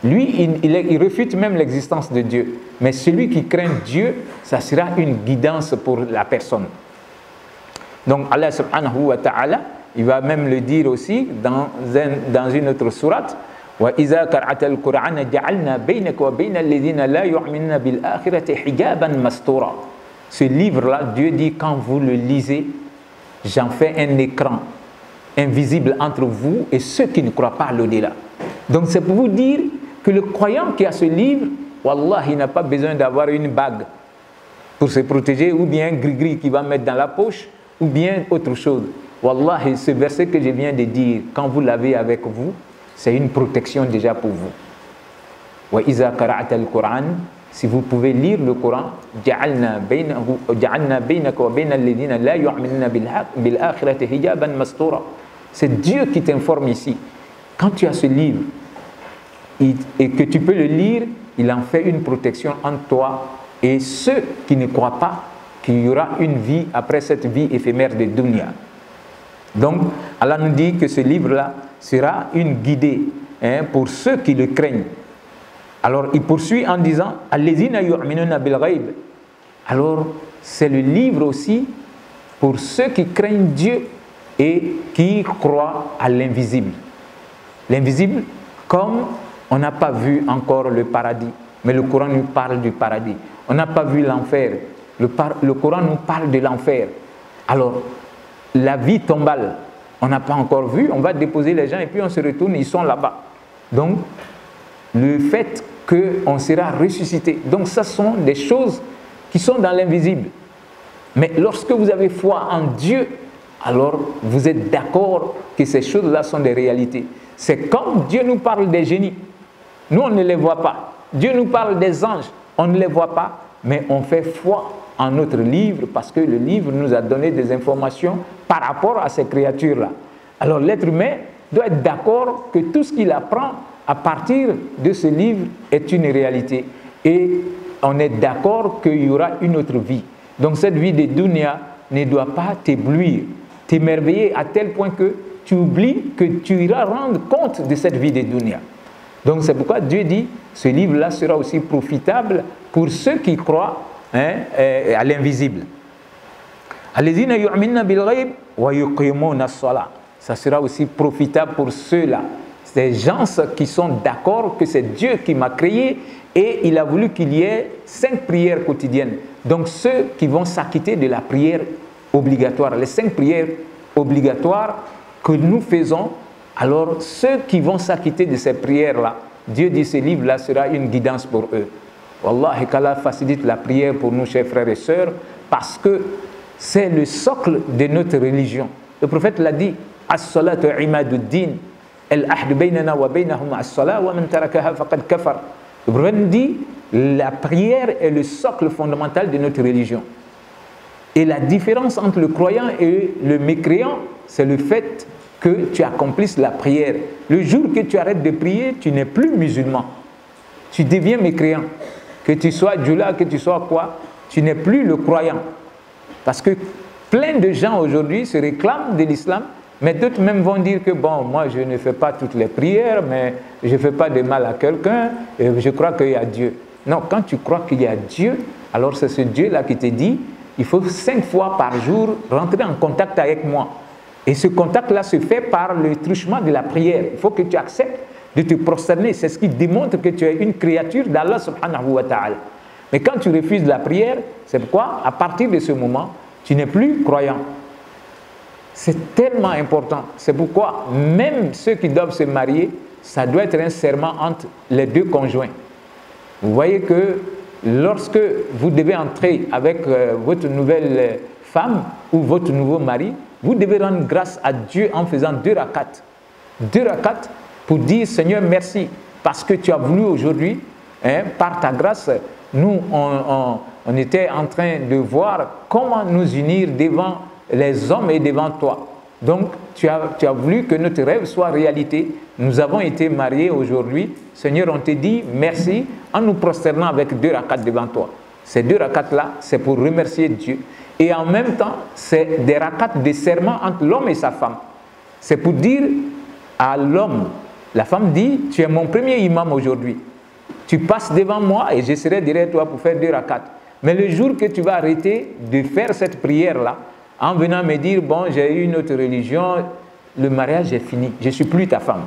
Lui, il refute même l'existence de Dieu. Mais celui qui craint Dieu, ça sera une guidance pour la personne. Donc Allah subhanahu wa ta'ala, il va même le dire aussi dans une autre sourate. وَإِذَا قَرَأْتَ الْقُرْآنَ جَعَلْنَا بَيْنَكَ وَبَيْنَ الَّذِينَ لَا يُؤْمِنُونَ بِالْآخِرَةِ حِجَابًا مَسْتُورًا. Ce livre-là, Dieu dit, quand vous le lisez, j'en fais un écran invisible entre vous et ceux qui ne croient pas à l'au-delà. Donc c'est pour vous dire que le croyant qui a ce livre, wallah, il n'a pas besoin d'avoir une bague pour se protéger, ou bien un gris-gris qu'il va mettre dans la poche, ou bien autre chose. Wallah, ce verset que je viens de dire, quand vous l'avez avec vous, c'est une protection déjà pour vous. Wa iza qara'ta al-Qur'an, si vous pouvez lire le Coran, ja'alna baynaka wa bayna alladhina la yu'minuna bil akhirati hijaban mastura. C'est Dieu qui t'informe ici. Quand tu as ce livre et que tu peux le lire, il en fait une protection entre toi et ceux qui ne croient pas qu'il y aura une vie après cette vie éphémère de dunya. Donc, Allah nous dit que ce livre-là sera une guidée pour ceux qui le craignent. Alors, il poursuit en disant « Allazina yu'minuna bil ghaib ». Alors, c'est le livre aussi pour ceux qui craignent Dieu et qui croient à l'invisible. L'invisible, comme on n'a pas vu encore le paradis, mais le Coran nous parle du paradis. On n'a pas vu l'enfer, le Coran nous parle de l'enfer. Alors, la vie tombale, on n'a pas encore vu, on va déposer les gens et puis on se retourne, ils sont là-bas. Donc, le fait qu'on sera ressuscité. Donc, ce sont des choses qui sont dans l'invisible. Mais lorsque vous avez foi en Dieu, alors vous êtes d'accord que ces choses-là sont des réalités. C'est comme Dieu nous parle des génies. Nous, on ne les voit pas. Dieu nous parle des anges. On ne les voit pas, mais on fait foi en notre livre parce que le livre nous a donné des informations par rapport à ces créatures-là. Alors l'être humain doit être d'accord que tout ce qu'il apprend à partir de ce livre est une réalité. Et on est d'accord qu'il y aura une autre vie. Donc cette vie de dunya ne doit pas t'éblouir, t'émerveiller à tel point que tu oublies que tu iras rendre compte de cette vie de dunya. Donc c'est pourquoi Dieu dit, ce livre-là sera aussi profitable pour ceux qui croient à l'invisible. Allazina yu'minuna bil ghaib wa yuqimuna as-salah. Ça sera aussi profitable pour ceux-là. Ces gens qui sont d'accord que c'est Dieu qui m'a créé et il a voulu qu'il y ait 5 prières quotidiennes. Donc ceux qui vont s'acquitter de la prière obligatoire, les 5 prières obligatoires que nous faisons, alors ceux qui vont s'acquitter de ces prières-là, Dieu dit ce livre-là sera une guidance pour eux. Wallah, qu'Allah facilite la prière pour nous, chers frères et sœurs, parce que c'est le socle de notre religion. Le prophète l'a dit, as-salatu imaduddin, al-ahd baynana wa baynahum as-salat wa man tarakaha faqad kafar. Le prophète dit, la prière est le socle fondamental de notre religion. Et la différence entre le croyant et le mécréant, c'est le fait que tu accomplisses la prière. Le jour que tu arrêtes de prier, tu n'es plus musulman. Tu deviens mécréant. Que tu sois djoula, que tu sois quoi, tu n'es plus le croyant. Parce que plein de gens aujourd'hui se réclament de l'islam, mais d'autres même vont dire que bon, moi je ne fais pas toutes les prières, mais je ne fais pas de mal à quelqu'un, et je crois qu'il y a Dieu. Non, quand tu crois qu'il y a Dieu, alors c'est ce Dieu-là qui te dit, il faut 5 fois par jour rentrer en contact avec moi. Et ce contact-là se fait par le truchement de la prière. Il faut que tu acceptes de te prosterner. C'est ce qui démontre que tu es une créature d'Allah subhanahu wa ta'ala. Mais quand tu refuses la prière, c'est pourquoi, à partir de ce moment, tu n'es plus croyant. C'est tellement important. C'est pourquoi, même ceux qui doivent se marier, ça doit être un serment entre les deux conjoints. Vous voyez que lorsque vous devez entrer avec votre nouvelle femme ou votre nouveau mari, vous devez rendre grâce à Dieu en faisant 2 rakats. 2 rakats pour dire Seigneur merci parce que tu as voulu aujourd'hui, par ta grâce, nous on était en train de voir comment nous unir devant les hommes et devant toi. Donc tu as voulu que notre rêve soit réalité. Nous avons été mariés aujourd'hui. Seigneur, on te dit merci en nous prosternant avec 2 rakats devant toi. Ces 2 rakats-là, c'est pour remercier Dieu. Et en même temps, c'est des rakats de serment entre l'homme et sa femme. C'est pour dire à l'homme La femme dit, tu es mon premier imam aujourd'hui. Tu passes devant moi et je serai derrière toi pour faire 2 rakats. Mais le jour que tu vas arrêter de faire cette prière-là, en venant me dire, bon, j'ai eu une autre religion, le mariage est fini, je ne suis plus ta femme.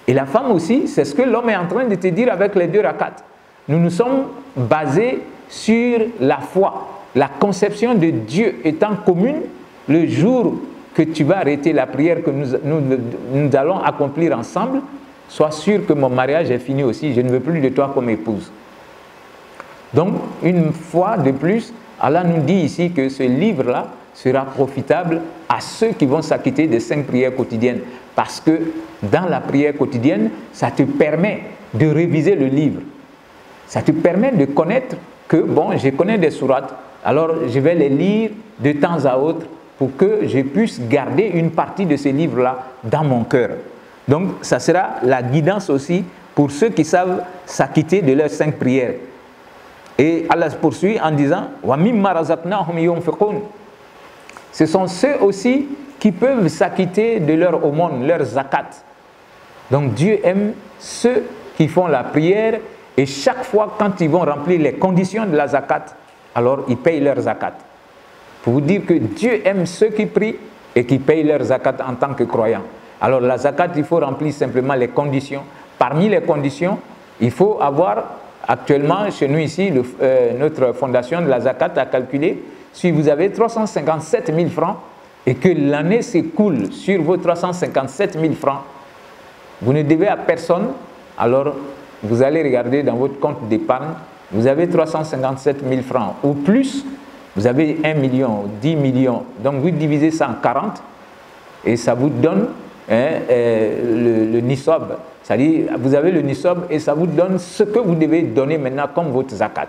Et la femme aussi, c'est ce que l'homme est en train de te dire avec les 2 rakats. Nous nous sommes basés sur la foi, la conception de Dieu étant commune. Le jour que tu vas arrêter la prière que nous allons accomplir ensemble, sois sûr que mon mariage est fini aussi, je ne veux plus de toi comme épouse. Donc, une fois de plus, Allah nous dit ici que ce livre-là sera profitable à ceux qui vont s'acquitter des 5 prières quotidiennes. Parce que dans la prière quotidienne, ça te permet de réviser le livre. Ça te permet de connaître que, bon, je connais des sourates, alors je vais les lire de temps à autre pour que je puisse garder une partie de ces livres-là dans mon cœur. Donc, ça sera la guidance aussi pour ceux qui savent s'acquitter de leurs 5 prières. Et Allah poursuit en disant « Wa mimma razaqnahum yunfiqun » Ce sont ceux aussi qui peuvent s'acquitter de leur aumône, leur zakat. Donc Dieu aime ceux qui font la prière et chaque fois quand ils vont remplir les conditions de la zakat, alors ils payent leur zakat. Pour vous dire que Dieu aime ceux qui prient et qui payent leur zakat en tant que croyants. Alors la zakat, il faut remplir simplement les conditions. Parmi les conditions, il faut avoir, actuellement chez nous ici, notre fondation de la zakat a calculé, si vous avez 357 000 francs et que l'année s'écoule sur vos 357 000 francs, vous ne devez à personne, alors vous allez regarder dans votre compte d'épargne, vous avez 357 000 francs ou plus, vous avez 1 million, 10 millions, donc vous divisez ça en 40 et ça vous donne le nisab, c'est-à-dire vous avez le nisab et ça vous donne ce que vous devez donner maintenant comme votre zakat.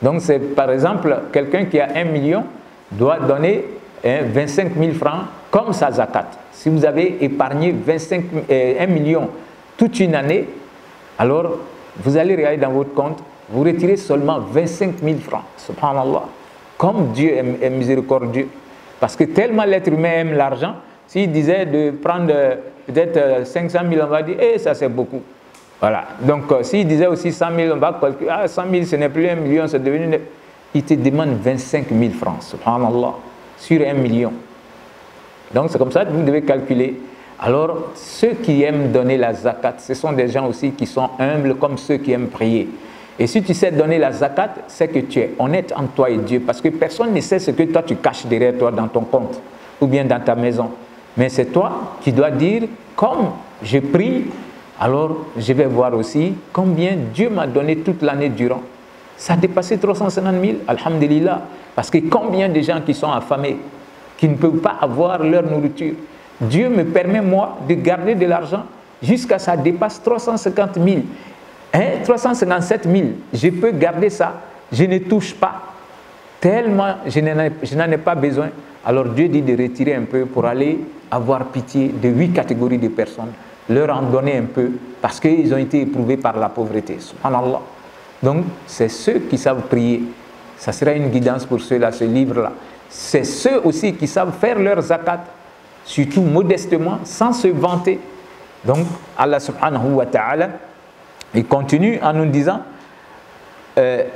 Donc c'est par exemple quelqu'un qui a 1 million doit donner 25 000 francs comme sa zakat. Si vous avez épargné 1 million toute une année, alors vous allez regarder dans votre compte, vous retirez seulement 25 000 francs. Subhanallah. Comme Dieu est miséricordieux. Parce que tellement l'être humain aime l'argent, s'il disait de prendre peut-être 500 000, on va dire, ça c'est beaucoup. Voilà. Donc s'il disait aussi 100 000, on va calculer, 100 000 ce n'est plus 1 million, c'est devenu... Il te demande 25 000 francs, subhanallah, sur 1 million. Donc c'est comme ça que vous devez calculer. Alors ceux qui aiment donner la zakat, ce sont des gens aussi qui sont humbles comme ceux qui aiment prier. Et si tu sais donner la zakat, c'est que tu es honnête entre toi et Dieu. Parce que personne ne sait ce que toi tu caches derrière toi dans ton compte ou bien dans ta maison. Mais c'est toi qui dois dire, comme je prie, alors je vais voir aussi combien Dieu m'a donné toute l'année durant. Ça a dépassé 350 000, alhamdulillah. Parce que combien de gens qui sont affamés, qui ne peuvent pas avoir leur nourriture. Dieu me permet, moi, de garder de l'argent jusqu'à ça dépasse 350 000. 357 000, je peux garder ça, je ne touche pas. Tellement je n'en ai pas besoin. Alors Dieu dit de retirer un peu pour aller avoir pitié de 8 catégories de personnes, leur en donner un peu, parce qu'ils ont été éprouvés par la pauvreté. Subhanallah. Donc, c'est ceux qui savent prier. Ça sera une guidance pour ceux-là, ce livre-là. C'est ceux aussi qui savent faire leur zakat, surtout modestement, sans se vanter. Donc, Allah subhanahu wa ta'ala, il continue en nous disant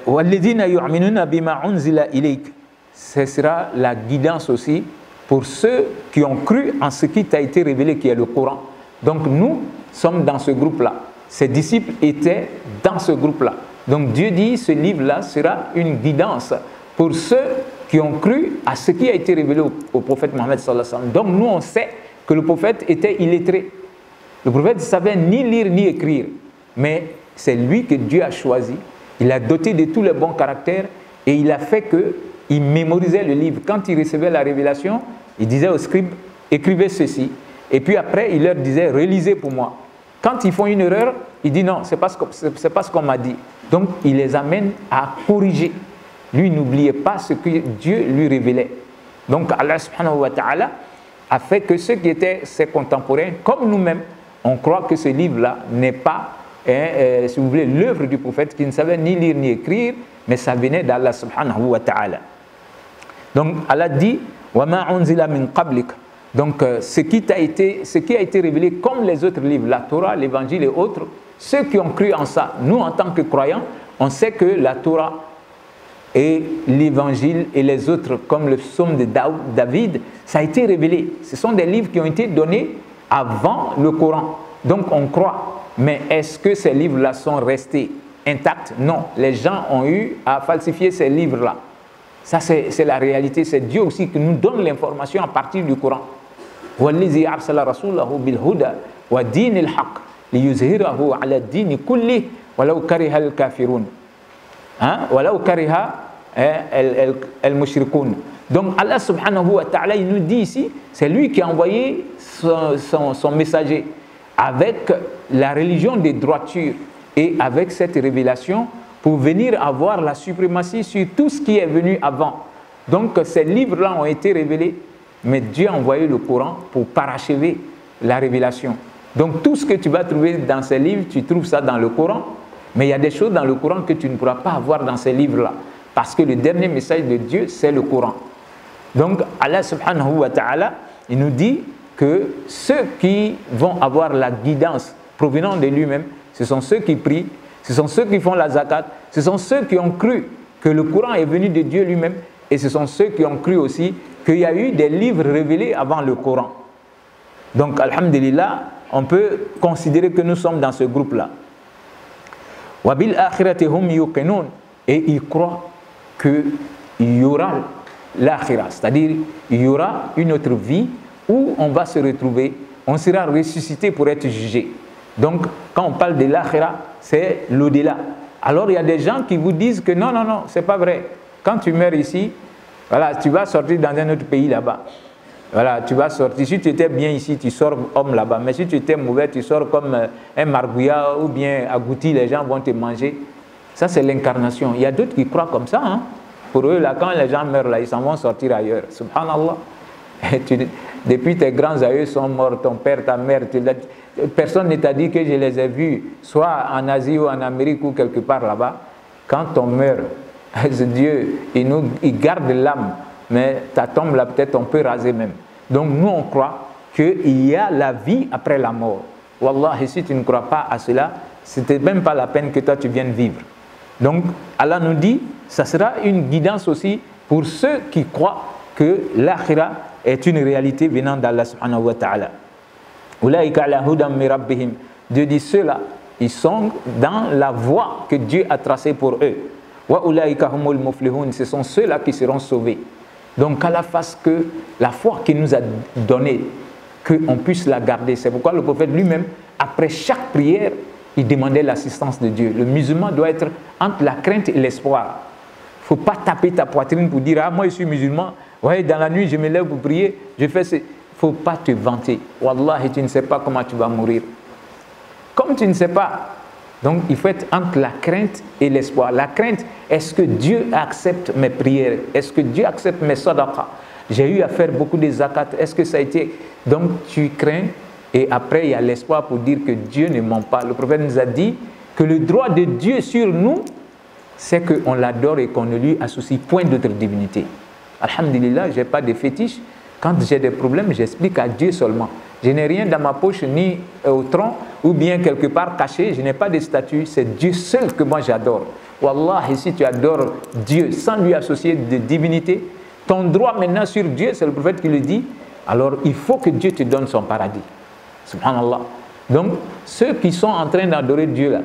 وَالَّذِينَ يُؤْمِنُونَ بِمَا أُنزِلَ إِلَيْكَ. Ce sera la guidance aussi pour ceux qui ont cru en ce qui t'a été révélé, qui est le Coran. Donc, nous sommes dans ce groupe-là. Ses disciples étaient dans ce groupe-là. Donc Dieu dit, ce livre-là sera une guidance pour ceux qui ont cru à ce qui a été révélé au prophète Mohammed sallallahu alayhi wa sallam. Donc nous on sait que le prophète était illettré. Le prophète ne savait ni lire ni écrire. Mais c'est lui que Dieu a choisi. Il a doté de tous les bons caractères et il a fait qu'il mémorisait le livre. Quand il recevait la révélation, il disait aux scribes, écrivez ceci. Et puis après, il leur disait, relisez pour moi. Quand ils font une erreur, il dit non, c'est pas ce qu'on m'a dit. Donc, il les amène à corriger. Lui, n'oubliez pas ce que Dieu lui révélait. Donc, Allah subhanahu wa ta'ala a fait que ceux qui étaient ses contemporains, comme nous-mêmes, on croit que ce livre-là n'est pas, si vous voulez, l'œuvre du prophète qui ne savait ni lire ni écrire, mais ça venait d'Allah subhanahu wa ta'ala. Donc, Allah dit, وَمَا أُنزِلَ مِنْ قَبْلِكَ. Donc, ce qui a été révélé comme les autres livres, la Torah, l'Évangile et autres, ceux qui ont cru en ça, nous en tant que croyants, on sait que la Torah et l'Évangile et les autres, comme le psaume de David, ça a été révélé. Ce sont des livres qui ont été donnés avant le Coran. Donc, on croit. Mais est-ce que ces livres-là sont restés intacts? Non. Les gens ont eu à falsifier ces livres-là. Ça, c'est la réalité. C'est Dieu aussi qui nous donne l'information à partir du Coran. وَالَّذِي أَرْسَلَ رَسُولَهُ بِالْهُدَى وَدِينِ الْحَقِّ لِيُظْهِرَهُ عَلَى الدِّينِ كُلِّهِ وَلَوْ كَرِهَ الْكَافِرُونَ وَلَوْ كَرِهَ الْمُشْرِكُونَ. Donc Allah subhanahu wa ta'ala, il nous dit ici, c'est lui qui a envoyé son messager avec la religion des droitures et avec cette révélation pour venir avoir la suprématie sur tout ce qui est venu avant. Donc ces livres-là ont été révélés, mais Dieu a envoyé le Coran pour parachever la révélation. Donc tout ce que tu vas trouver dans ces livres, tu trouves ça dans le Coran, mais il y a des choses dans le Coran que tu ne pourras pas avoir dans ces livres-là, parce que le dernier message de Dieu, c'est le Coran. Donc Allah subhanahu wa ta'ala, il nous dit que ceux qui vont avoir la guidance provenant de lui-même, ce sont ceux qui prient, ce sont ceux qui font la zakat, ce sont ceux qui ont cru que le Coran est venu de Dieu lui-même, et ce sont ceux qui ont cru aussi qu'il y a eu des livres révélés avant le Coran. Donc, alhamdulillah, on peut considérer que nous sommes dans ce groupe-là. Wabil akhirati hum yuqinun, et ils croient qu'il y aura l'akhira, c'est-à-dire il y aura une autre vie où on va se retrouver, on sera ressuscité pour être jugé. Donc, quand on parle de l'akhira, c'est l'au-delà. Alors, il y a des gens qui vous disent que non, non, non, c'est pas vrai. Quand tu meurs ici, voilà, tu vas sortir dans un autre pays là-bas. Voilà, tu vas sortir. Si tu étais bien ici, tu sors homme là-bas. Mais si tu étais mauvais, tu sors comme un margouillat ou bien agouti, les gens vont te manger. Ça, c'est l'incarnation. Il y a d'autres qui croient comme ça. Hein? Pour eux, là, quand les gens meurent, là, ils s'en vont sortir ailleurs. Subhanallah. Depuis tes grands aïeux sont morts, ton père, ta mère, personne ne t'a dit que je les ai vus, soit en Asie ou en Amérique ou quelque part là-bas. Quand on meurt, Dieu, il garde l'âme, mais ta tombe là, peut-être on peut raser même. Donc nous, on croit qu'il y a la vie après la mort. Wallah, si tu ne crois pas à cela, ce n'était même pas la peine que toi tu viennes vivre. Donc Allah nous dit, ça sera une guidance aussi pour ceux qui croient que l'akhira est une réalité venant d'Allah subhanahu wa ta'ala. Dieu dit ceux-là, ils sont dans la voie que Dieu a tracée pour eux. Ce sont ceux-là qui seront sauvés. Donc qu'Allah fasse que la foi qu'il nous a donnée, qu'on puisse la garder. C'est pourquoi le prophète lui-même, après chaque prière, il demandait l'assistance de Dieu. Le musulman doit être entre la crainte et l'espoir. Il ne faut pas taper ta poitrine pour dire « Ah, moi je suis musulman, ouais, dans la nuit je me lève pour prier, je fais ce... » Il ne faut pas te vanter. Wallahi, tu ne sais pas comment tu vas mourir. Comme tu ne sais pas. Donc il faut être entre la crainte et l'espoir. La crainte, est-ce que Dieu accepte mes prières? Est-ce que Dieu accepte mes sadaqas? J'ai eu à faire beaucoup de zakat. Est-ce que ça a été... Donc tu crains. Et après, il y a l'espoir pour dire que Dieu ne ment pas. Le prophète nous a dit que le droit de Dieu sur nous, c'est qu'on l'adore et qu'on ne lui associe point d'autre divinité. Alhamdulillah, je n'ai pas de fétiche. Quand j'ai des problèmes, j'explique à Dieu seulement. Je n'ai rien dans ma poche, ni au tronc, ou bien quelque part caché. Je n'ai pas de statut. C'est Dieu seul que moi j'adore. Wallah, et si tu adores Dieu sans lui associer de divinité, ton droit maintenant sur Dieu, c'est le prophète qui le dit, alors il faut que Dieu te donne son paradis. Subhanallah. Donc, ceux qui sont en train d'adorer Dieu là,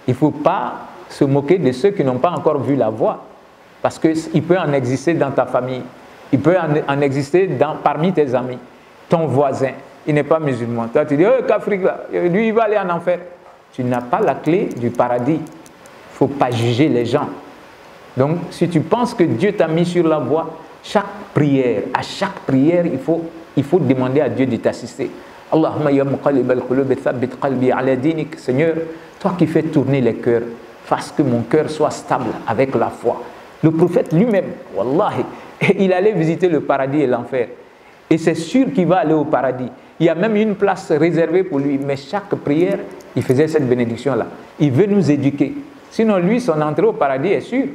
il ne faut pas se moquer de ceux qui n'ont pas encore vu la voie. Parce qu'il peut en exister dans ta famille, il peut en exister parmi tes amis, ton voisin, il n'est pas musulman. Toi, tu dis, oh, qu'Afrique là, lui, il va aller en enfer. Tu n'as pas la clé du paradis. Il ne faut pas juger les gens. Donc, si tu penses que Dieu t'a mis sur la voie, chaque prière, à chaque prière, il faut demander à Dieu de t'assister. Allahumma ya muqallib al-qulub thabbit qalbi ala dinik. Seigneur, toi qui fais tourner les cœurs, fasse que mon cœur soit stable avec la foi. Le prophète lui-même, wallahi, il allait visiter le paradis et l'enfer. Et c'est sûr qu'il va aller au paradis. Il y a même une place réservée pour lui. Mais chaque prière, il faisait cette bénédiction-là. Il veut nous éduquer. Sinon, lui, son entrée au paradis est sûre.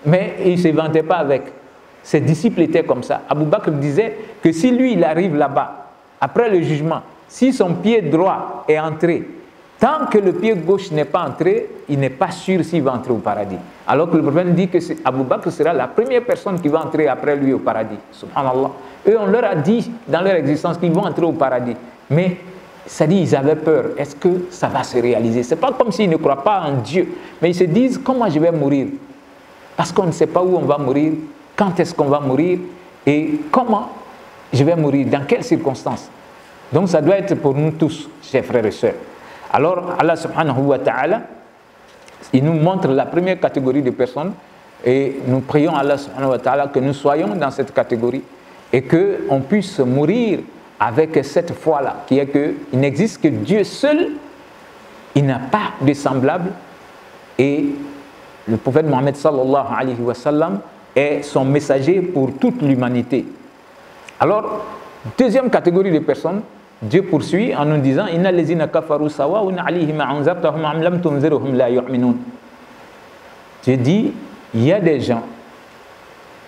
Mais il ne se vantait pas avec. Ses disciples étaient comme ça. Abu Bakr disait que si lui, il arrive là-bas, après le jugement, si son pied droit est entré, tant que le pied gauche n'est pas entré, il n'est pas sûr s'il va entrer au paradis. Alors que le prophète dit que Abu Bakr sera la première personne qui va entrer après lui au paradis. Subhanallah. Eux, on leur a dit dans leur existence qu'ils vont entrer au paradis. Mais ça dit, ils avaient peur. Est-ce que ça va se réaliser? Ce n'est pas comme s'ils ne croient pas en Dieu. Mais ils se disent, comment je vais mourir? Parce qu'on ne sait pas où on va mourir, quand est-ce qu'on va mourir et comment je vais mourir, dans quelles circonstances. Donc ça doit être pour nous tous, chers frères et sœurs. Alors Allah subhanahu wa ta'ala, il nous montre la première catégorie de personnes et nous prions Allah subhanahu wa ta'ala que nous soyons dans cette catégorie et qu'on puisse mourir avec cette foi-là, qui est qu'il n'existe que Dieu seul, il n'a pas de semblable et le prophète Mohammed sallallahu alayhi wa sallam est son messager pour toute l'humanité. Alors, deuxième catégorie de personnes, Dieu poursuit en nous disant Inna lezina kafaru sawa'un alayhim anzartahum am lam tunzirhum la yu'minun. Dieu dit, il y a des gens,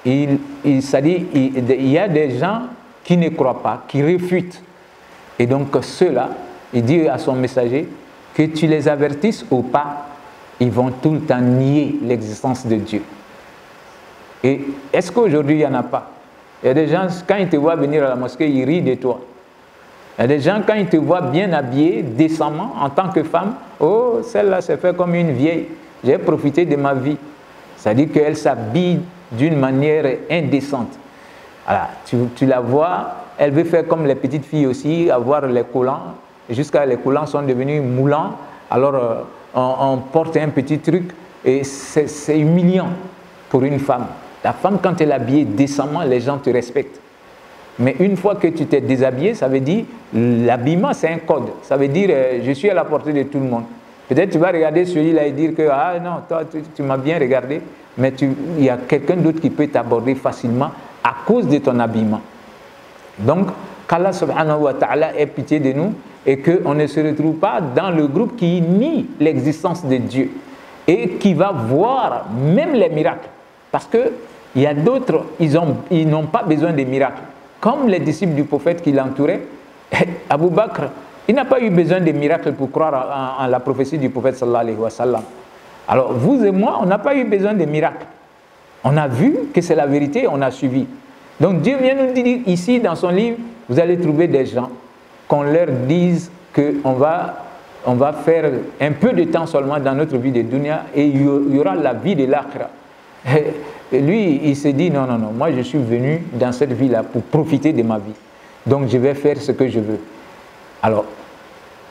il y a des gens qui ne croient pas, qui réfutent. Et donc ceux-là, il dit à son messager, que tu les avertisses ou pas, ils vont tout le temps nier l'existence de Dieu. Et est-ce qu'aujourd'hui, il n'y en a pas? Il y a des gens, quand ils te voient venir à la mosquée, ils rient de toi. Il y a des gens, quand ils te voient bien habillé, décemment, en tant que femme, oh, celle-là s'est fait comme une vieille. J'ai profité de ma vie. C'est-à-dire qu'elle s'habille d'une manière indécente. Voilà, tu la vois, elle veut faire comme les petites filles aussi, avoir les collants, jusqu'à les collants sont devenus moulants. Alors, on porte un petit truc et c'est humiliant pour une femme. La femme, quand elle est habillée décemment, les gens te respectent. Mais une fois que tu t'es déshabillé, ça veut dire, l'habillement c'est un code. Ça veut dire, je suis à la portée de tout le monde. Peut-être tu vas regarder celui-là et dire que, ah non, toi tu m'as bien regardé, mais il y a quelqu'un d'autre qui peut t'aborder facilement à cause de ton habillement. Donc, qu'Allah subhanahu wa ta'ala ait pitié de nous et qu'on ne se retrouve pas dans le groupe qui nie l'existence de Dieu et qui va voir même les miracles. Parce qu'il y a d'autres, ils n'ont pas besoin des miracles. Comme les disciples du prophète qui l'entouraient, Abu Bakr, il n'a pas eu besoin de miracles pour croire en la prophétie du prophète sallallahu alayhi wa sallam. Alors vous et moi, on n'a pas eu besoin de miracles. On a vu que c'est la vérité, on a suivi. Donc Dieu vient nous dire ici dans son livre, vous allez trouver des gens qu'on leur dise qu'on va faire un peu de temps seulement dans notre vie de dunya et il y aura la vie de l'akhira. Et lui, il s'est dit, non, non, non, moi je suis venu dans cette vie-là pour profiter de ma vie. Donc je vais faire ce que je veux. Alors,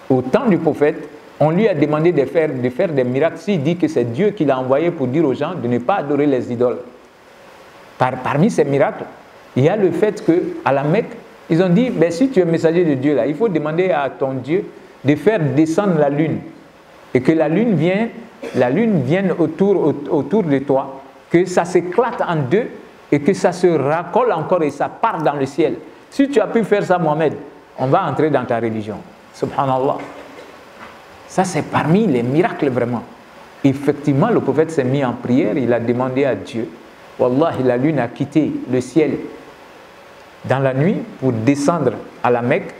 au temps du prophète, on lui a demandé de faire des miracles. S'il dit que c'est Dieu qui l'a envoyé pour dire aux gens de ne pas adorer les idoles. Parmi ces miracles, il y a le fait qu'à la Mecque, ils ont dit, ben, si tu es messager de Dieu, là, il faut demander à ton Dieu de faire descendre la lune. Et que la lune vienne autour de toi, que ça s'éclate en deux et que ça se racole encore et ça part dans le ciel. Si tu as pu faire ça, Mohamed, on va entrer dans ta religion. Subhanallah. Ça, c'est parmi les miracles vraiment. Effectivement, le prophète s'est mis en prière, il a demandé à Dieu. Wallahi, la lune a quitté le ciel dans la nuit pour descendre à la Mecque,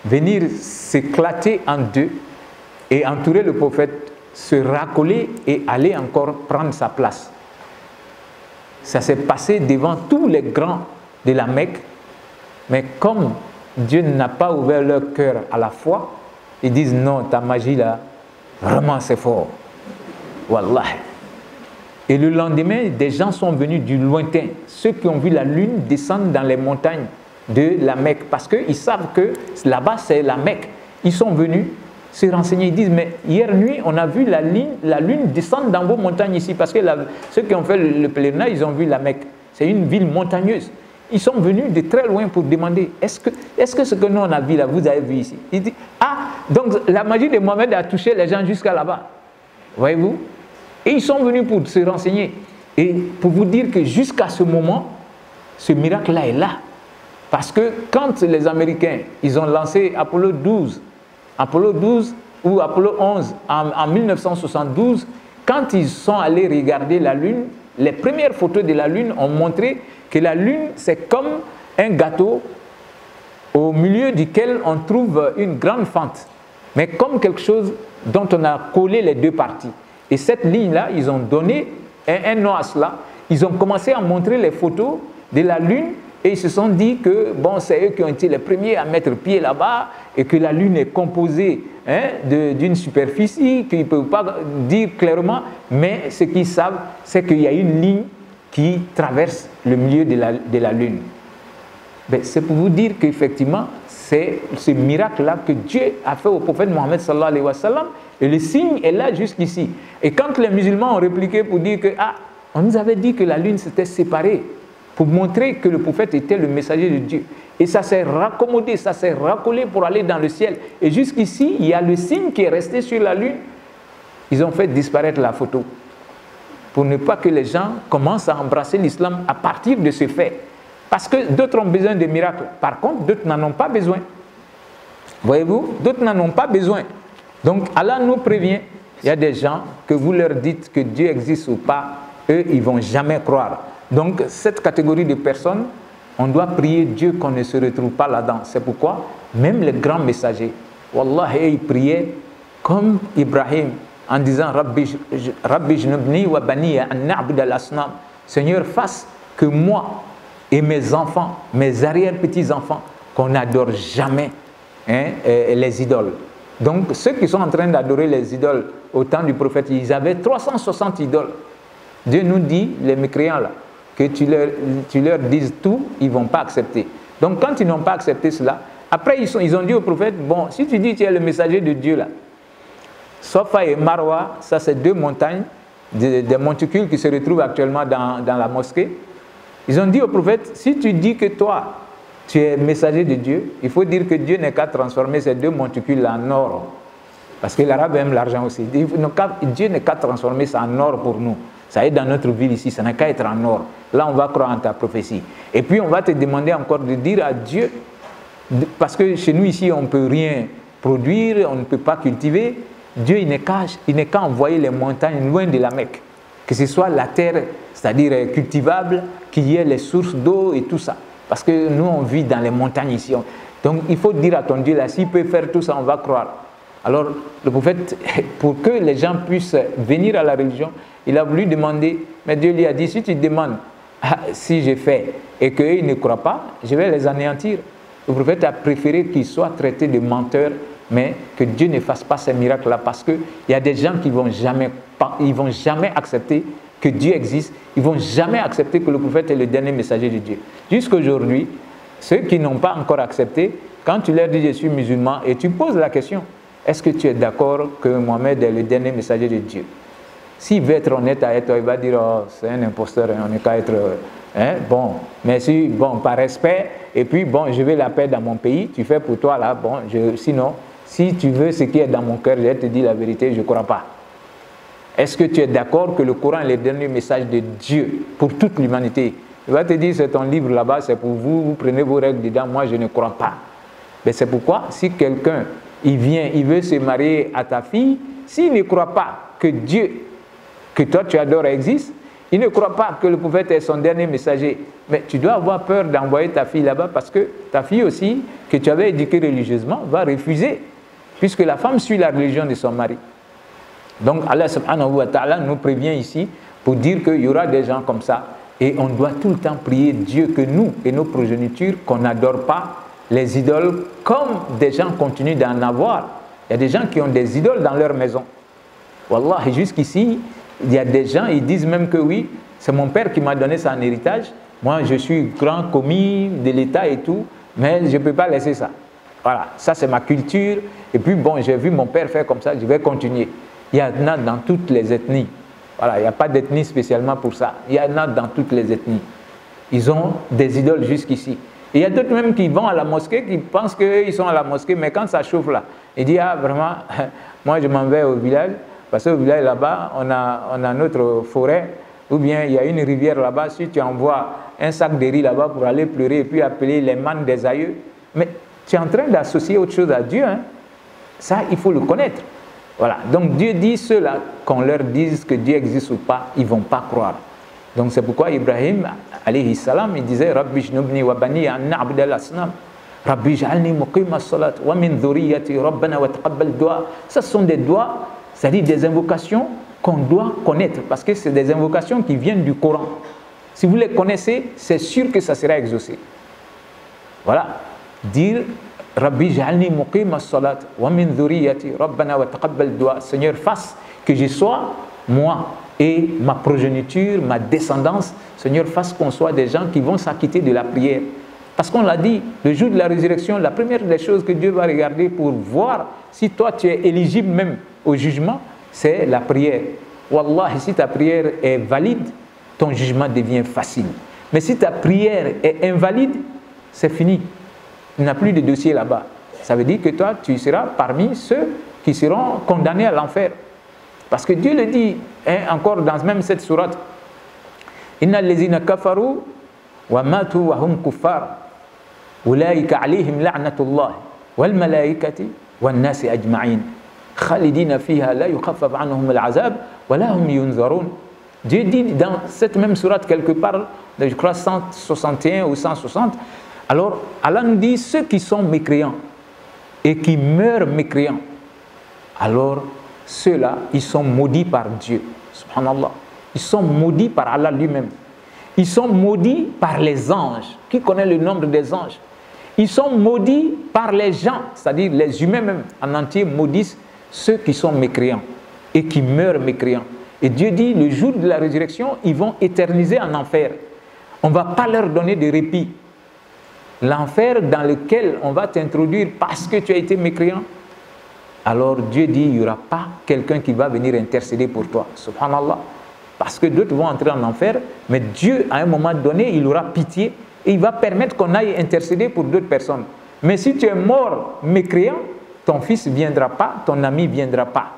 venir s'éclater en deux et entourer le prophète, se racoler et aller encore prendre sa place. Ça s'est passé devant tous les grands de la Mecque, mais comme Dieu n'a pas ouvert leur cœur à la foi, ils disent non, ta magie là, vraiment c'est fort. Wallah. Et le lendemain, des gens sont venus du lointain, ceux qui ont vu la lune descendre dans les montagnes de la Mecque, parce qu'ils savent que là-bas c'est la Mecque. Ils sont venus se renseigner, ils disent, mais hier nuit, on a vu la lune descendre dans vos montagnes ici, parce que ceux qui ont fait le pèlerinage, ils ont vu la Mecque. C'est une ville montagneuse. Ils sont venus de très loin pour demander, est-ce que ce que nous on a vu là, vous avez vu ici? Ils disent, ah, donc la magie de Mohamed a touché les gens jusqu'à là-bas. Voyez-vous? Et ils sont venus pour se renseigner. Et pour vous dire que jusqu'à ce moment, ce miracle-là est là. Parce que quand les Américains, ils ont lancé Apollo 12 ou Apollo 11 en 1972, quand ils sont allés regarder la Lune, les premières photos de la Lune ont montré que la Lune, c'est comme un gâteau au milieu duquel on trouve une grande fente, mais comme quelque chose dont on a collé les deux parties. Et cette ligne-là, ils ont donné un nom à cela. Ils ont commencé à montrer les photos de la Lune et ils se sont dit que bon, c'est eux qui ont été les premiers à mettre pied là-bas et que la Lune est composée d'une superficie qu'ils ne peuvent pas dire clairement, mais ce qu'ils savent, c'est qu'il y a une ligne qui traverse le milieu de la Lune. C'est pour vous dire qu'effectivement, c'est ce miracle-là que Dieu a fait au prophète Mohammed sallallahu alayhi wa sallam, et le signe est là jusqu'ici. Et quand les musulmans ont répliqué pour dire que on nous avait dit que la lune s'était séparée, pour montrer que le prophète était le messager de Dieu, et ça s'est raccommodé, ça s'est racolé pour aller dans le ciel, et jusqu'ici il y a le signe qui est resté sur la lune. Ils ont fait disparaître la photo pour ne pas que les gens commencent à embrasser l'islam à partir de ce fait. Parce que d'autres ont besoin de miracles. Par contre, d'autres n'en ont pas besoin. Voyez-vous, d'autres n'en ont pas besoin. Donc Allah nous prévient. Il y a des gens que vous leur dites que Dieu existe ou pas, eux, ils ne vont jamais croire. Donc cette catégorie de personnes, on doit prier Dieu qu'on ne se retrouve pas là-dedans. C'est pourquoi même les grands messagers, Wallah, ils priaient comme Ibrahim en disant Rabbi jnubni wa bani an na'bud al-asnam. Seigneur, fasse que moi et mes enfants, mes arrière-petits-enfants, qu'on n'adore jamais les idoles. Donc ceux qui sont en train d'adorer les idoles au temps du prophète, ils avaient 360 idoles. Dieu nous dit, les mécréants là, que tu leur dises tout, ils ne vont pas accepter. Donc quand ils n'ont pas accepté cela, après ils ont dit au prophète, bon, si tu dis que tu es le messager de Dieu là, Safa et Marwa, ça c'est deux montagnes, des monticules qui se retrouvent actuellement dans la mosquée. Ils ont dit au prophète, si tu dis que toi, tu es messager de Dieu, il faut dire que Dieu n'est qu'à transformer ces deux monticules en or. Parce que l'arabe aime l'argent aussi. Dieu n'est qu'à transformer ça en or pour nous. Ça est dans notre ville ici, ça n'a qu'à être en or. Là, on va croire en ta prophétie. Et puis, on va te demander encore de dire à Dieu, parce que chez nous ici, on ne peut rien produire, on ne peut pas cultiver. Dieu, il n'est qu'à envoyer les montagnes loin de la Mecque. Que ce soit la terre, c'est-à-dire cultivable, qu'il y ait les sources d'eau et tout ça. Parce que nous, on vit dans les montagnes ici. Donc, il faut dire à ton Dieu, là, s'il peut faire tout ça, on va croire. Alors, le prophète, pour que les gens puissent venir à la religion, il a voulu demander, mais Dieu lui a dit, si tu demandes, si j'ai fait, et qu'ils ne croient pas, je vais les anéantir. Le prophète a préféré qu'ils soient traités de menteurs, mais que Dieu ne fasse pas ces miracles-là, parce qu'il y a des gens qui ne vont jamais accepter que Dieu existe, ils ne vont jamais accepter que le prophète est le dernier messager de Dieu. Jusqu'aujourd'hui, ceux qui n'ont pas encore accepté, quand tu leur dis je suis musulman et tu poses la question, est-ce que tu es d'accord que Mohammed est le dernier messager de Dieu? S'il veut être honnête avec toi, il va dire oh, c'est un imposteur, on n'est qu'à être bon, mais si, bon, par respect, et puis bon, je veux la paix dans mon pays, tu fais pour toi là, bon, sinon, si tu veux ce qui est dans mon cœur, je te dis la vérité, je ne crois pas. Est-ce que tu es d'accord que le Coran est le dernier message de Dieu pour toute l'humanité? Il va te dire, c'est ton livre là-bas, c'est pour vous, vous prenez vos règles dedans, moi je ne crois pas. Mais c'est pourquoi, si quelqu'un, il vient, il veut se marier à ta fille, s'il ne croit pas que Dieu, que toi tu adores existe, il ne croit pas que le prophète est son dernier messager, mais tu dois avoir peur d'envoyer ta fille là-bas parce que ta fille aussi, que tu avais éduquée religieusement, va refuser, puisque la femme suit la religion de son mari. Donc Allah subhanahu wa ta'ala nous prévient ici pour dire qu'il y aura des gens comme ça et on doit tout le temps prier Dieu que nous et nos progénitures, qu'on n'adore pas les idoles comme des gens continuent d'en avoir. Il y a des gens qui ont des idoles dans leur maison. Wallah, jusqu'ici, il y a des gens, ils disent même que oui, c'est mon père qui m'a donné ça en héritage, moi je suis grand commis de l'État et tout, mais je ne peux pas laisser ça. Voilà, ça c'est ma culture et puis bon, j'ai vu mon père faire comme ça, je vais continuer. Il y en a dans toutes les ethnies. Voilà, il n'y a pas d'ethnie spécialement pour ça. Il y en a dans toutes les ethnies. Ils ont des idoles jusqu'ici. Et il y a d'autres même qui vont à la mosquée, qui pensent qu'ils sont à la mosquée, mais quand ça chauffe là, ils disent, ah vraiment, moi je m'en vais au village, parce qu'au village là-bas, on a notre forêt, ou bien il y a une rivière là-bas, si tu envoies un sac de riz là-bas pour aller pleurer et puis appeler les mannes des aïeux, mais tu es en train d'associer autre chose à Dieu. Hein? Ça, il faut le connaître. Voilà, donc Dieu dit ceux-là, qu'on leur dise que Dieu existe ou pas, ils ne vont pas croire. Donc c'est pourquoi Ibrahim, alayhi salam, il disait Rabbi jnubni wa bani an na'bud al-asnam. Rabbi ja'alni muqima as-salat wa min dhurriyyati rabbana wa taqabbal du'a. Ça sont des doigts, c'est-à-dire des invocations qu'on doit connaître parce que c'est des invocations qui viennent du Coran. Si vous les connaissez, c'est sûr que ça sera exaucé. Voilà. Dire Rabbi ja'alni muqima as-salat wa min dhurriyyati rabbana wa taqabbal du'a. Seigneur, fasse que je sois moi et ma progéniture, ma descendance, Seigneur, fasse qu'on soit des gens qui vont s'acquitter de la prière. Parce qu'on l'a dit, le jour de la résurrection, la première des choses que Dieu va regarder pour voir si toi tu es éligible même au jugement, c'est la prière. Wallah, si ta prière est valide, ton jugement devient facile. Mais si ta prière est invalide, c'est fini. Il n'y a plus de dossier là-bas. Ça veut dire que toi, tu seras parmi ceux qui seront condamnés à l'enfer. Parce que Dieu le dit, hein, encore dans même cette sourate, Inna allazina kafaru wa matu wa hum kuffar ulaika alayhim la'natullah wal malaikati wan nasi ajma'in khalidina fiha la yukhaffaf anhum al'azab wa la hum yunzarun. Dieu dit dans cette même sourate quelque part, je crois 161 ou 160, alors Allah nous dit ceux qui sont mécréants et qui meurent mécréants, alors ceux-là, ils sont maudits par Dieu. Subhanallah. Ils sont maudits par Allah lui-même. Ils sont maudits par les anges. Qui connaît le nombre des anges? Ils sont maudits par les gens, c'est-à-dire les humains même en entier maudissent ceux qui sont mécréants et qui meurent mécréants. Et Dieu dit, le jour de la résurrection, ils vont éterniser en enfer. On ne va pas leur donner de répit. L'enfer dans lequel on va t'introduire parce que tu as été mécréant, alors Dieu dit, il n'y aura pas quelqu'un qui va venir intercéder pour toi. Subhanallah. Parce que d'autres vont entrer en enfer, mais Dieu, à un moment donné, il aura pitié et il va permettre qu'on aille intercéder pour d'autres personnes. Mais si tu es mort mécréant, ton fils ne viendra pas, ton ami ne viendra pas.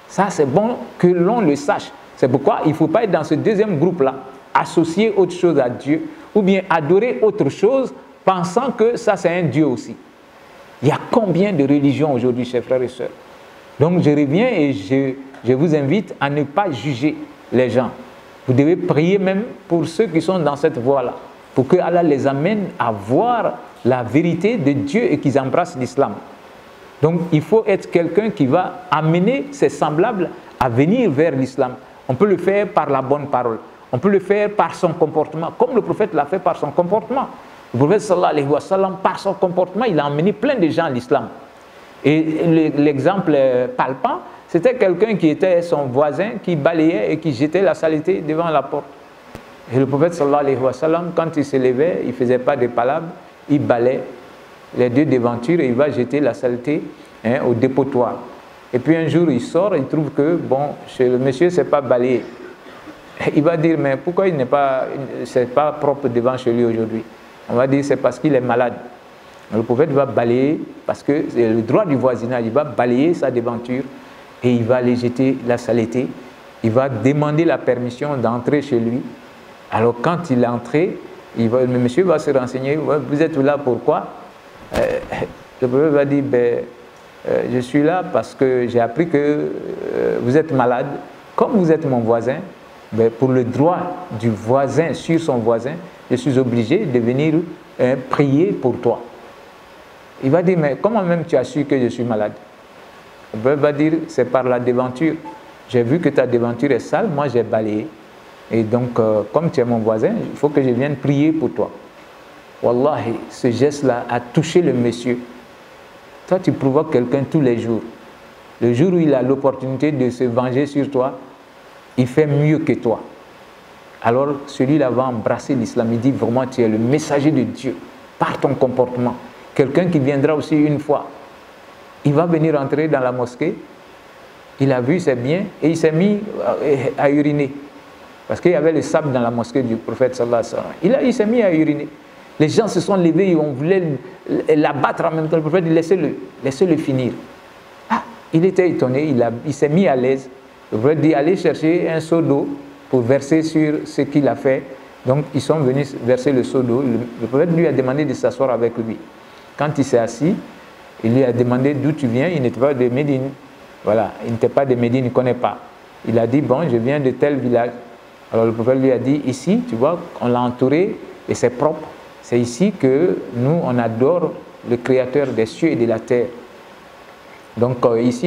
Ça, c'est bon que l'on le sache. C'est pourquoi il ne faut pas être dans ce deuxième groupe-là, associer autre chose à Dieu, ou bien adorer autre chose, pensant que ça, c'est un Dieu aussi. Il y a combien de religions aujourd'hui, chers frères et sœurs? Donc je reviens et je vous invite à ne pas juger les gens. Vous devez prier même pour ceux qui sont dans cette voie-là, pour que Allah les amène à voir la vérité de Dieu et qu'ils embrassent l'islam. Donc il faut être quelqu'un qui va amener ses semblables à venir vers l'islam. On peut le faire par la bonne parole, on peut le faire par son comportement, comme le prophète l'a fait par son comportement. Le prophète sallallahu alayhi wa sallam, par son comportement, il a emmené plein de gens à l'islam. Et l'exemple palpant, c'était quelqu'un qui était son voisin, qui balayait et qui jetait la saleté devant la porte. Et le prophète sallallahu alayhi wa sallam, quand il se levait, il ne faisait pas de palabres, il balayait les deux devantures et il va jeter la saleté au dépotoir. Et puis un jour, il sort, il trouve que, bon, chez le monsieur, ce n'est pas balayé. Il va dire, mais pourquoi il n'est pas, c'est pas propre devant chez lui aujourd'hui? On va dire c'est parce qu'il est malade. Le prophète va balayer, parce que c'est le droit du voisinage, il va balayer sa devanture et il va aller jeter la saleté. Il va demander la permission d'entrer chez lui. Alors quand il est entré, le monsieur va se renseigner, vous êtes là pourquoi? Le prophète va dire, je suis là parce que j'ai appris que vous êtes malade. Comme vous êtes mon voisin, pour le droit du voisin sur son voisin, je suis obligé de venir prier pour toi. Il va dire, mais comment même tu as su que je suis malade? Le prophète va dire, c'est par la devanture. J'ai vu que ta devanture est sale, moi j'ai balayé. Et donc, comme tu es mon voisin, il faut que je vienne prier pour toi. Wallahi, ce geste-là a touché le monsieur. Toi, tu provoques quelqu'un tous les jours. Le jour où il a l'opportunité de se venger sur toi, il fait mieux que toi. Alors, celui-là va embrasser l'islam. Il dit vraiment, tu es le messager de Dieu par ton comportement. Quelqu'un qui viendra aussi une fois, il va venir entrer dans la mosquée, il a vu ses biens et il s'est mis à uriner. Parce qu'il y avait le sable dans la mosquée du prophète sallallahu alayhi wa sallam. Il s'est mis à uriner. Les gens se sont levés et on voulait l'abattre en même temps. Le prophète dit, laissez-le finir. Ah, il était étonné, il s'est mis à l'aise. Le prophète dit, allez chercher un seau d'eau pour verser sur ce qu'il a fait. Donc ils sont venus verser le seau d'eau. Le prophète lui a demandé de s'asseoir avec lui. Quand il s'est assis, il lui a demandé d'où tu viens. Il n'était pas de Médine. Voilà, il n'était pas de Médine, il ne connaît pas. Il a dit, bon, je viens de tel village. Alors le prophète lui a dit, ici, tu vois, on l'a entouré et c'est propre. C'est ici que nous, on adore le Créateur des cieux et de la terre. Donc ici,